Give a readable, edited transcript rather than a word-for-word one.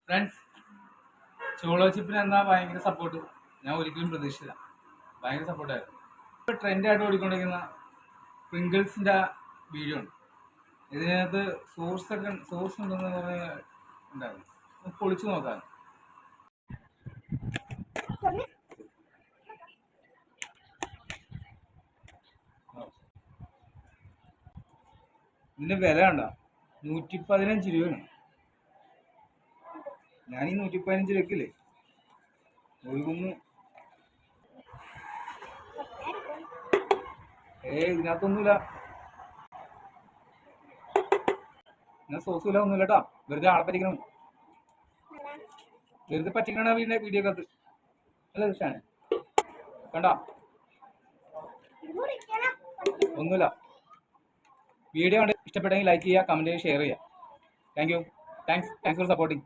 Friends, ചോളോ ചിപ്പിന് എന്താ ഭയങ്കര support. ഞാൻ ഒരിക്കലും പ്രതീക്ഷിച്ചില്ല. ഭയങ്കര സപ്പോർട്ടായിരുന്നു. ഇപ്പോൾ ട്രെൻഡായിട്ട് ഓടിക്കൊണ്ടിരിക്കുന്ന പ്രിങ്കിൾസിൻ്റെ വീഡിയോ ഉണ്ട്. ഇതിനകത്ത് സോഴ്സ് ഉണ്ടെന്ന് ഉണ്ടായിരുന്നു. പൊളിച്ചു നോക്കാം. ഇതിന്റെ വില കണ്ടോ? 115 രൂപയാണ്. ഞാൻ ഈ 115 രൂപക്കില്ലേ ഒഴുകുന്നു. ഇതിനകത്തൊന്നുമില്ല, ഞാൻ സോസുമില്ല, ഒന്നുമില്ല കേട്ടോ. വെറുതെ ആളെ പറ്റിക്കണം, വെറുതെ പറ്റിക്കണ വീഡിയോ കത്ത് അല്ല ഇഷ്ടമാണ്. കണ്ടോ? ഒന്നുമില്ല. വീഡിയോ കണ്ട് ഇഷ്ടപ്പെട്ടെങ്കിൽ ലൈക്ക് ചെയ്യുക, കമന്റ് ചെയ്യുക, ഷെയർ ചെയ്യുക. Thanks for supporting.